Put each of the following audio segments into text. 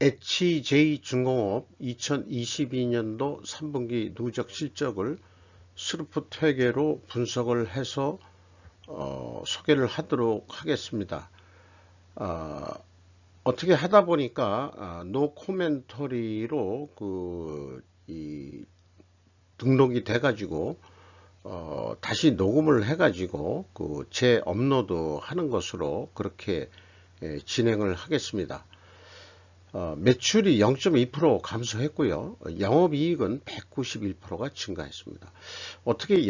HJ중공업 2022년도 3분기 누적 실적을 스루풋 회계로 분석을 해서 소개를 하도록 하겠습니다. 어떻게 하다 보니까 노 코멘터리로 등록이 돼 가지고 다시 녹음을 해 가지고 재업로드 하는 것으로 그렇게 진행을 하겠습니다. 매출이 0.2% 감소했고요. 영업이익은 191%가 증가했습니다. 어떻게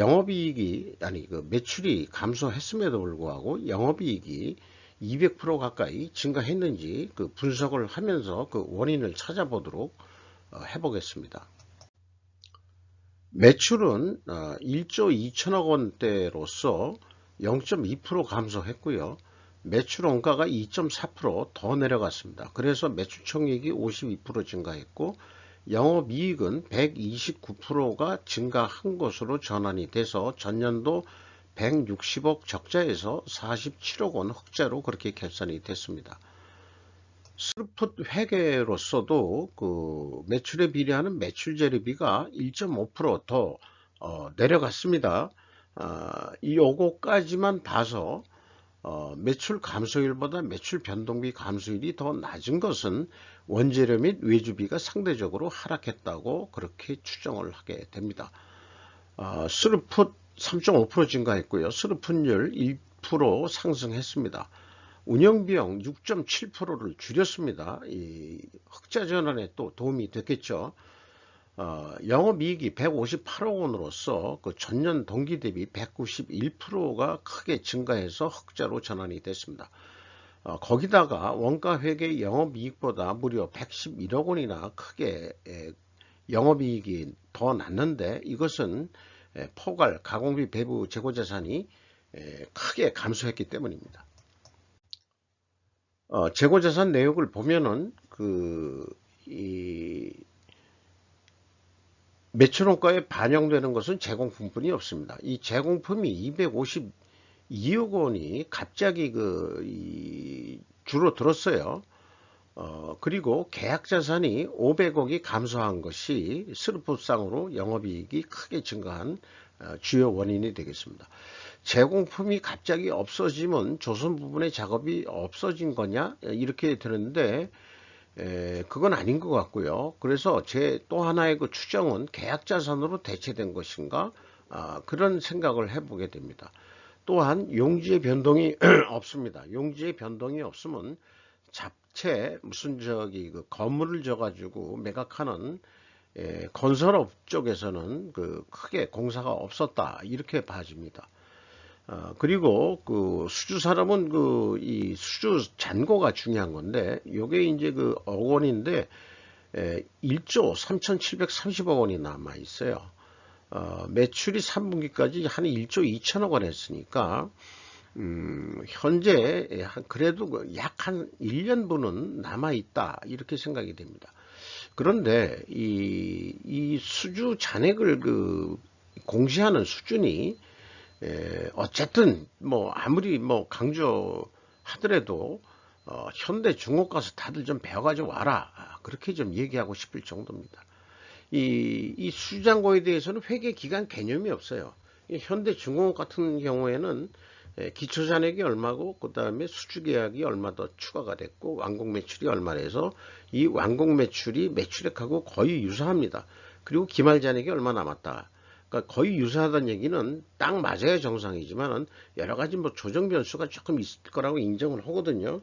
매출이 감소했음에도 불구하고 영업이익이 200% 가까이 증가했는지 분석을 하면서 원인을 찾아보도록 해보겠습니다. 매출은 1조 2천억 원대로서 0.2% 감소했고요. 매출 원가가 2.4% 내려갔습니다. 그래서 매출총액이 52% 증가했고 영업이익은 129%가 증가한 것으로 전환이 돼서 전년도 160억 적자에서 47억 원 흑자로 그렇게 결산이 됐습니다. 스루풋 회계로서도 매출에 비례하는 매출 재료비가 1.5% 내려갔습니다. 요거까지만 봐서 매출 감소율보다 매출 변동비 감소율이 더 낮은 것은 원재료 및 외주비가 상대적으로 하락했다고 그렇게 추정을 하게 됩니다. 스루풋 3.5% 증가했고요. 스루풋율 1% 상승했습니다. 운영비용 6.7%를 줄였습니다. 이 흑자 전환에 또 도움이 됐겠죠. 영업이익이 158억 원으로서 전년 동기 대비 191%가 크게 증가해서 흑자로 전환이 됐습니다. 거기다가 원가회계 영업이익보다 무려 111억 원이나 크게 영업이익이 더 났는데 이것은 포괄, 가공비, 배부, 재고자산이 크게 감소했기 때문입니다. 재고자산 내역을 보면은 매출원가에 반영되는 것은 제공품뿐이 없습니다. 이 제공품이 252억 원이 갑자기 줄어들었어요. 그리고 계약자산이 500억이 감소한 것이 스루풋상으로 영업이익이 크게 증가한 주요 원인이 되겠습니다. 제공품이 갑자기 없어지면 조선 부분의 작업이 없어진 거냐 이렇게 되는데 그건 아닌 것 같고요. 그래서 제 또 하나의 추정은 계약자산으로 대체된 것인가 그런 생각을 해보게 됩니다. 또한 용지의 변동이 없습니다. 용지의 변동이 없으면 잡채 무슨 건물을 져가지고 매각하는 건설업 쪽에서는 크게 공사가 없었다 이렇게 봐집니다. 그리고 수주 산업은 이 수주 잔고가 중요한 건데 요게 이제 억 원인데 1조 3,730억 원이 남아 있어요. 매출이 3분기까지 한 1조 2천억 원 했으니까 현재 그래도 약 한 1년분은 남아 있다 이렇게 생각이 됩니다. 그런데 이 수주 잔액을 공시하는 수준이 어쨌든 아무리 강조하더라도 현대 중업 가서 다들 좀 배워가지고 와라 그렇게 좀 얘기하고 싶을 정도입니다. 이 수주잔고에 대해서는 회계 기간 개념이 없어요. 현대 중공업 같은 경우에는 기초잔액이 얼마고 그 다음에 수주계약이 얼마 더 추가가 됐고 완공 매출이 얼마래서 이 완공 매출이 매출액하고 거의 유사합니다. 그리고 기말잔액이 얼마 남았다. 그러니까 거의 유사하다는 얘기는 딱 맞아야 정상이지만 여러 가지 조정 변수가 조금 있을 거라고 인정을 하거든요.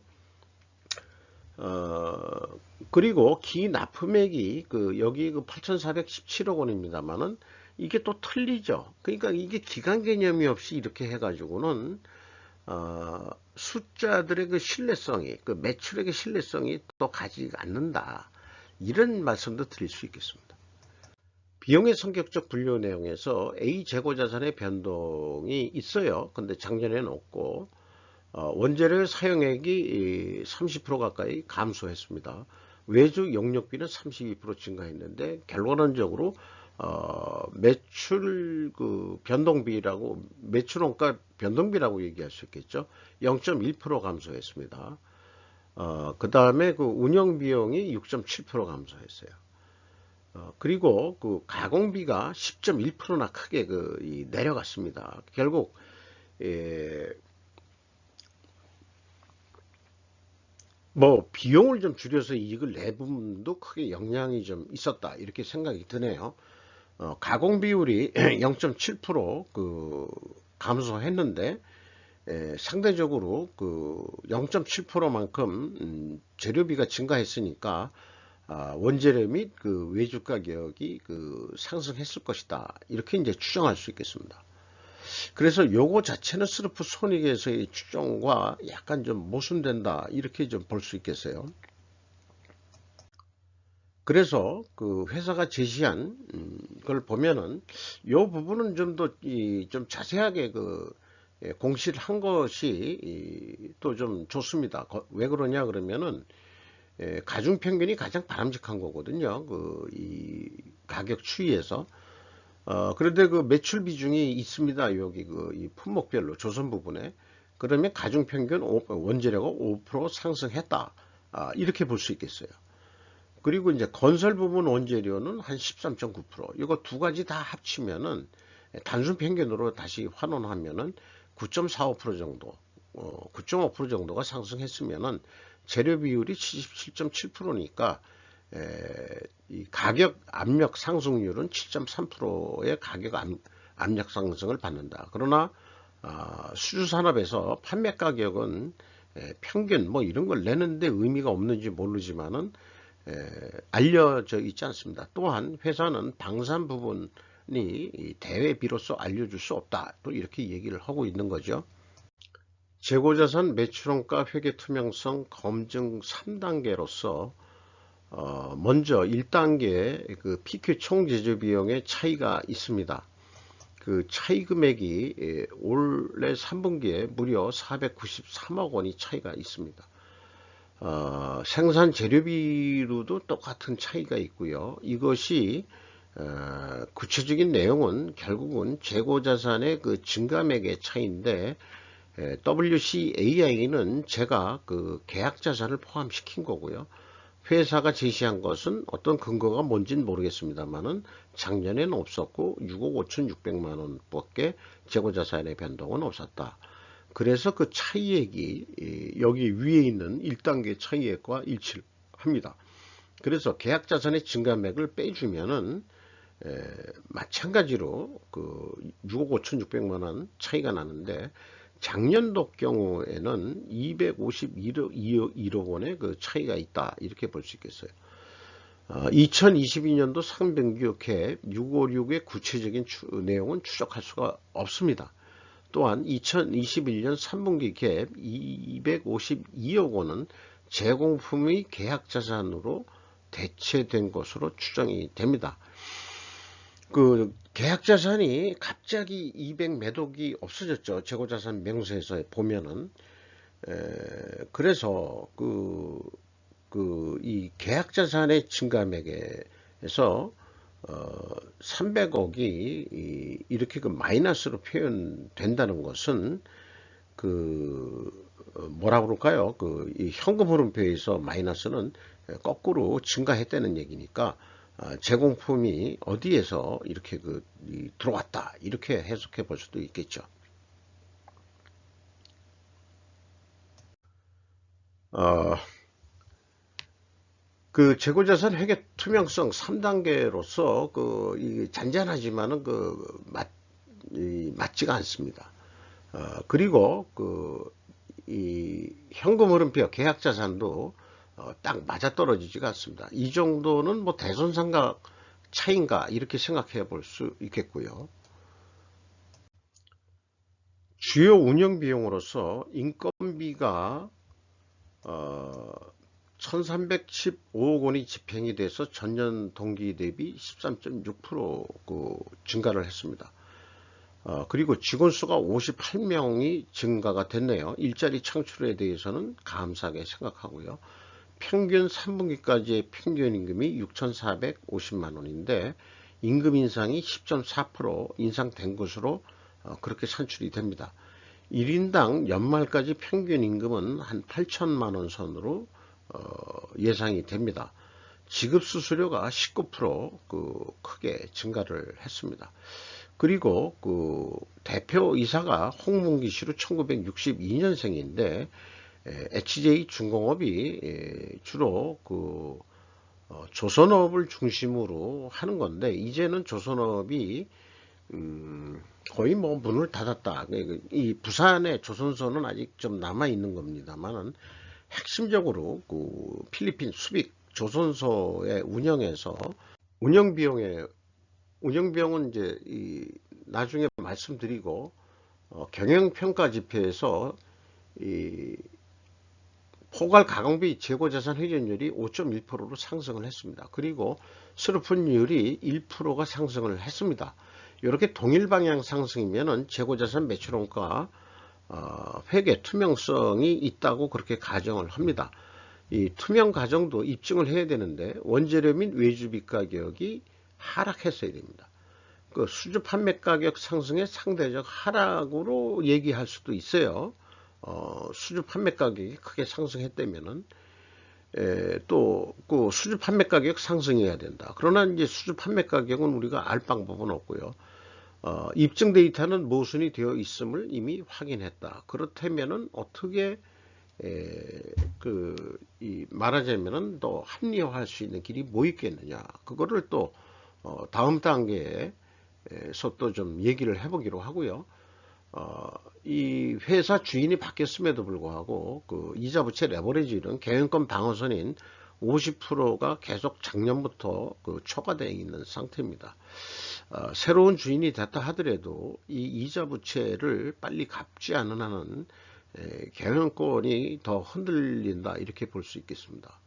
그리고 기납품액이 여기 8,417억 원입니다만은 이게 또 틀리죠. 그러니까 이게 기간 개념이 없이 이렇게 해가지고는 숫자들의 신뢰성이 매출액의 신뢰성이 또 가지 않는다. 이런 말씀도 드릴 수 있겠습니다. 비용의 성격적 분류 내용에서 A 재고자산의 변동이 있어요. 근데 작년에는 없고 원재료의 사용액이 30% 가까이 감소했습니다. 외주 용역비는 32% 증가했는데 결론적으로 매출 변동비라고 매출원가 변동비라고 얘기할 수 있겠죠. 0.1% 감소했습니다. 그 다음에 그 운영 비용이 6.7% 감소했어요. 그리고 그 가공비가 10.1%나 크게 내려갔습니다. 결국 예, 뭐 비용을 좀 줄여서 이익을 내 부분도 크게 영향이 좀 있었다 이렇게 생각이 드네요. 가공 비율이 0.7% 감소했는데 상대적으로 0.7%만큼 재료비가 증가했으니까 원재료 및 외주 가격이 상승했을 것이다 이렇게 이제 추정할 수 있겠습니다. 그래서 요거 자체는 스르프 손익에서의 추정과 약간 좀 모순된다 이렇게 좀 볼 수 있겠어요. 그래서 회사가 제시한 걸 보면은 요 부분은 좀 더 좀 자세하게 공시를 한 것이 또 좀 좋습니다. 왜 그러냐 그러면은 가중 평균이 가장 바람직한 거거든요. 이 가격 추이에서. 그런데 매출 비중이 있습니다. 여기 이 품목별로 조선 부분에. 그러면 가중 평균 원재료가 5% 상승했다. 이렇게 볼 수 있겠어요. 그리고 이제 건설 부분 원재료는 한 13.9%. 이거 두 가지 다 합치면은 단순 평균으로 다시 환원하면은 9.45% 정도, 9.5% 정도가 상승했으면은 재료 비율이 77.7%니까 이 가격 압력 상승률은 7.3%의 가격 압력 상승을 받는다. 그러나 수주산업에서 판매 가격은 평균 뭐 이런 걸 내는데 의미가 없는지 모르지만은 알려져 있지 않습니다. 또한 회사는 방산 부분이 대외비로서 알려줄 수 없다. 또 이렇게 얘기를 하고 있는 거죠. 재고자산 매출원가 회계 투명성 검증 3단계로서 먼저 1단계 PQ 총 제조 비용의 차이가 있습니다. 차이 금액이 올해 3분기에 무려 493억 원이 차이가 있습니다. 생산 재료비로도 똑같은 차이가 있고요. 이것이 구체적인 내용은 결국은 재고자산의 증감액의 차이인데 WCAI는 제가 계약자산을 포함시킨 거고요. 회사가 제시한 것은 어떤 근거가 뭔지는 모르겠습니다만은 작년에는 없었고 6억 5,600만 원밖에 재고자산의 변동은 없었다. 그래서 차이액이 여기 위에 있는 1단계 차이액과 일치를 합니다. 그래서 계약자산의 증감액을 빼주면은 마찬가지로 6억 5,600만 원 차이가 나는데 작년도 경우에는 251억 원의 차이가 있다 이렇게 볼 수 있겠어요. 2022년도 상반기 갭 656의 구체적인 내용은 추적할 수가 없습니다. 또한 2021년 3분기 갭 252억 원은 제공품의 계약자산으로 대체된 것으로 추정이 됩니다. 계약자산이 갑자기 200 매독이 없어졌죠. 재고자산 명세에서 보면은. 그래서 이 계약자산의 증감액에서 300억이 이렇게 마이너스로 표현된다는 것은 뭐라 그럴까요? 이 현금 흐름표에서 마이너스는 거꾸로 증가했다는 얘기니까 제공품이 어디에서 이렇게 들어왔다 이렇게 해석해 볼 수도 있겠죠. 재고자산 회계 투명성 3단계로서 잔잔하지만은 맞지가 않습니다. 그리고 이 현금 흐름표 계약자산도 딱 맞아떨어지지가 않습니다. 이 정도는 뭐 대손상각 차이인가 이렇게 생각해 볼 수 있겠고요. 주요 운영 비용으로서 인건비가 1315억 원이 집행이 돼서 전년 동기 대비 13.6% 증가를 했습니다. 그리고 직원 수가 58명이 증가가 됐네요. 일자리 창출에 대해서는 감사하게 생각하고요. 평균 3분기까지의 평균 임금이 6,450만 원인데 임금 인상이 10.4% 인상된 것으로 그렇게 산출이 됩니다. 1인당 연말까지 평균 임금은 한 8천만 원 선으로 예상이 됩니다. 지급 수수료가 19% 크게 증가를 했습니다. 그리고 대표이사가 홍문기 씨로 1962년생인데 HJ중공업이 주로 조선업을 중심으로 하는 건데, 이제는 조선업이 거의 뭐 문을 닫았다. 이 부산의 조선소는 아직 좀 남아 있는 겁니다만은, 핵심적으로 필리핀 수빅 조선소의 운영에서 운영 비용은 이제 나중에 말씀드리고, 경영평가 지표에서 이 포괄 가공비 재고자산 회전율이 5.1%로 상승을 했습니다. 그리고 수르푼율이 1%가 상승을 했습니다. 이렇게 동일 방향 상승이면은 재고자산 매출원가 회계 투명성이 있다고 그렇게 가정을 합니다. 이 투명 가정도 입증을 해야 되는데, 원재료 및 외주비 가격이 하락했어야 됩니다. 그 수주 판매 가격 상승의 상대적 하락으로 얘기할 수도 있어요. 수주 판매 가격이 크게 상승했다면은 또 그 수주 판매 가격 상승해야 된다. 그러나 이제 수주 판매 가격은 우리가 알 방법은 없고요. 입증 데이터는 모순이 되어 있음을 이미 확인했다. 그렇다면은 어떻게 말하자면은 더 합리화할 수 있는 길이 뭐 있겠느냐. 그거를 또 다음 단계에서 또 좀 얘기를 해보기로 하고요. 이 회사 주인이 바뀌었음에도 불구하고 이자 부채 레버리지는 경영권 방어선인 50%가 계속 작년부터 초과되어 있는 상태입니다. 새로운 주인이 됐다 하더라도 이 이자 부채를 빨리 갚지 않은 한은 경영권이 더 흔들린다, 이렇게 볼 수 있겠습니다.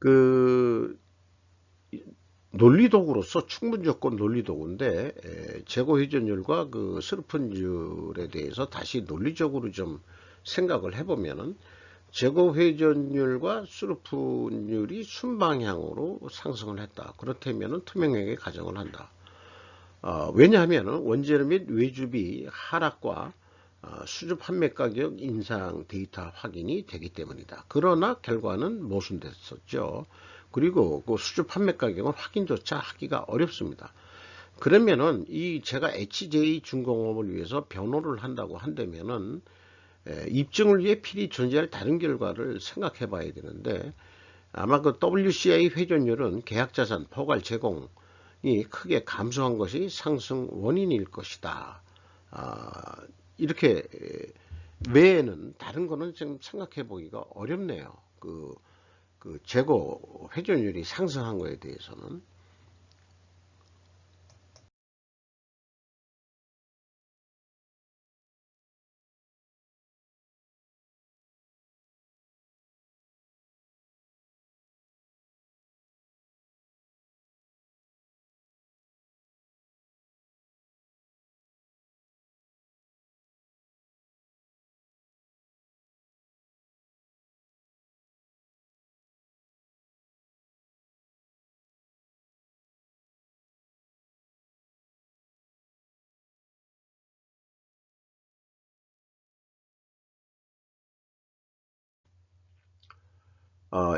그 논리도구로서 충분조건 논리도구인데, 재고 회전율과 스루펀율에 대해서 다시 논리적으로 좀 생각을 해보면은, 재고 회전율과 스루펀율이 순방향으로 상승을 했다. 그렇다면은 투명하게 가정을 한다. 왜냐하면 원재료 및 외주비 하락과 수주 판매 가격 인상 데이터 확인이 되기 때문이다. 그러나 결과는 모순됐었죠. 그리고 수주 판매 가격은 확인조차 하기가 어렵습니다. 그러면은 제가 HJ중공업을 위해서 변호를 한다고 한다면은 입증을 위해 필히 존재할 다른 결과를 생각해 봐야 되는데, 아마 WCI 회전율은 계약자산 포괄 제공이 크게 감소한 것이 상승 원인일 것이다. 이렇게 외에는 다른 거는 좀 생각해 보기가 어렵네요. 재고 회전율이 상승한 거에 대해서는.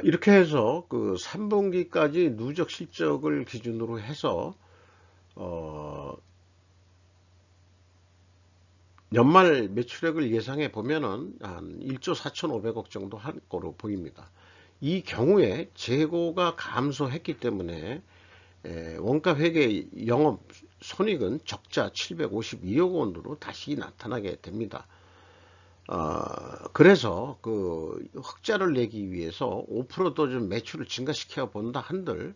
이렇게 해서 3분기까지 누적 실적을 기준으로 해서 연말 매출액을 예상해 보면은 한 1조 4,500억 정도 할 거로 보입니다. 이 경우에 재고가 감소했기 때문에 원가 회계 영업 손익은 적자 752억 원으로 다시 나타나게 됩니다. 그래서 그 흑자를 내기 위해서 5%도 좀 매출을 증가시켜 본다 한들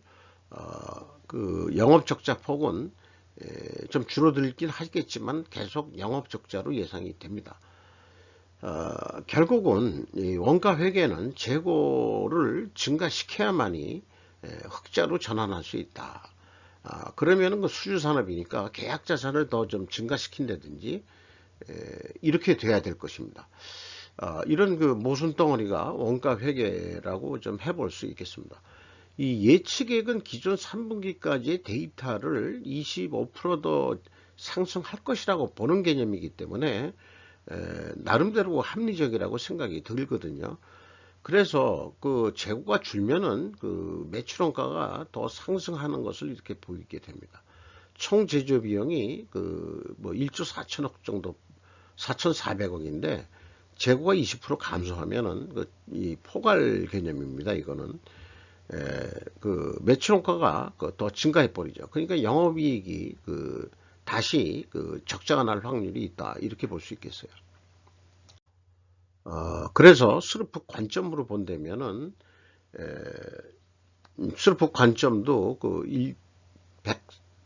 그 영업 적자 폭은 좀 줄어들긴 하겠지만 계속 영업 적자로 예상이 됩니다. 결국은 이 원가 회계는 재고를 증가시켜야만이 흑자로 전환할 수 있다. 그러면은 그 수주 산업이니까 계약 자산을 더 좀 증가시킨다든지 이렇게 돼야 될 것입니다. 이런 그 모순 덩어리가 원가 회계라고 좀 해볼 수 있겠습니다. 이 예측액은 기존 3분기까지의 데이터를 25%더 상승할 것이라고 보는 개념이기 때문에 나름대로 합리적이라고 생각이 들거든요. 그래서 그 재고가 줄면은 그 매출 원가가 더 상승하는 것을 이렇게 보이게 됩니다. 총 제조 비용이 그 뭐 1조 4천억 정도 4,400억인데 재고가 20% 감소하면은 그 이 포괄 개념입니다. 이거는 그 매출 원가가 더 증가해 버리죠. 그러니까 영업이익이 그 다시 그 적자가 날 확률이 있다 이렇게 볼 수 있겠어요. 그래서 스루프 관점으로 본다면은 스루프 관점도 그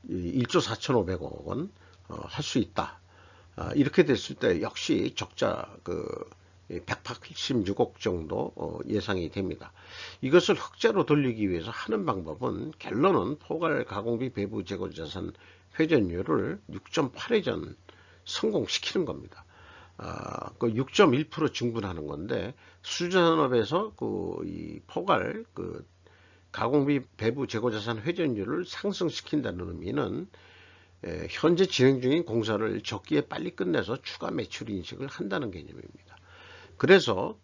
1조 4,500억 원 할 수 있다. 이렇게 됐을 때 역시 적자 그 186억 정도 예상이 됩니다. 이것을 흑자로 돌리기 위해서 하는 방법은 결론은 포괄 가공비 배부 재고 자산 회전율을 6.8회전 성공시키는 겁니다. 그 6.1% 증분하는 건데 수주산업에서 그 이 포괄 그 가공비 배부 재고 자산 회전율을 상승시킨다는 의미는 현재 진행 중인 공사를 적기에 빨리 끝내서 추가 매출 인식을 한다는 개념입니다. 그래서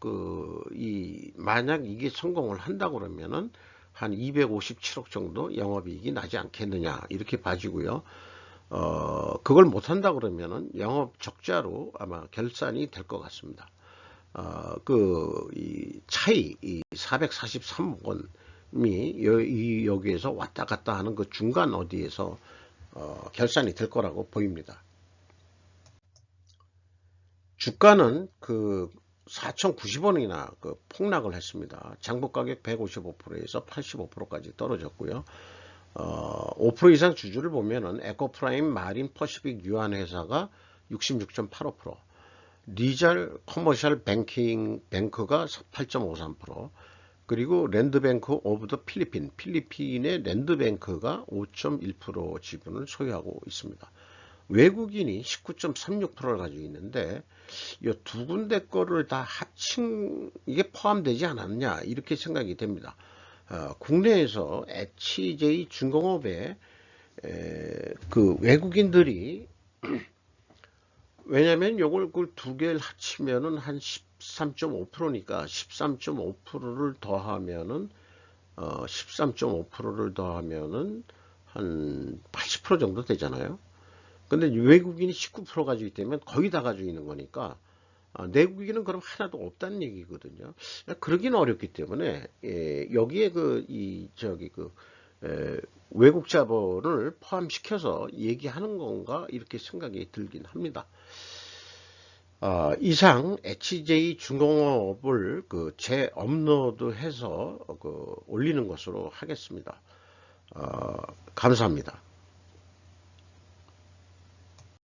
만약 이게 성공을 한다 그러면은 한 257억 정도 영업이익이 나지 않겠느냐 이렇게 봐지고요. 그걸 못한다 그러면은 영업 적자로 아마 결산이 될 것 같습니다. 이 차이, 이 443억 원이 여기에서 왔다 갔다 하는 그 중간 어디에서 결산이 될 거라고 보입니다. 주가는 그 4,090원이나 그 폭락을 했습니다. 장부 가격 155%에서 85%까지 떨어졌고요. 5% 이상 주주를 보면은 에코프라임, 마린, 퍼시픽, 유한 회사가 66.85%, 리잘 커머셜 뱅크가 8.53%, 그리고 랜드뱅크 오브 더 필리핀의 랜드뱅크가 5.1% 지분을 소유하고 있습니다. 외국인이 19.36%를 가지고 있는데 이 두 군데 거를 다 합친 이게 포함되지 않았냐 이렇게 생각이 됩니다. 국내에서 HJ 중공업에 그 외국인들이 왜냐면 요걸 그 두 개를 합치면은 한 13.5%니까 13.5%를 더하면은 13.5%를 더하면은 한 80% 정도 되잖아요. 근데 외국인이 19% 가지고 있다면 거의 다 가지고 있는 거니까 내국인은 그럼 하나도 없다는 얘기거든요. 그러긴 어렵기 때문에 여기에 외국 자본을 포함시켜서 얘기하는 건가 이렇게 생각이 들긴 합니다. 이상 HJ 중공업을 재업로드해서 올리는 것으로 하겠습니다. 감사합니다.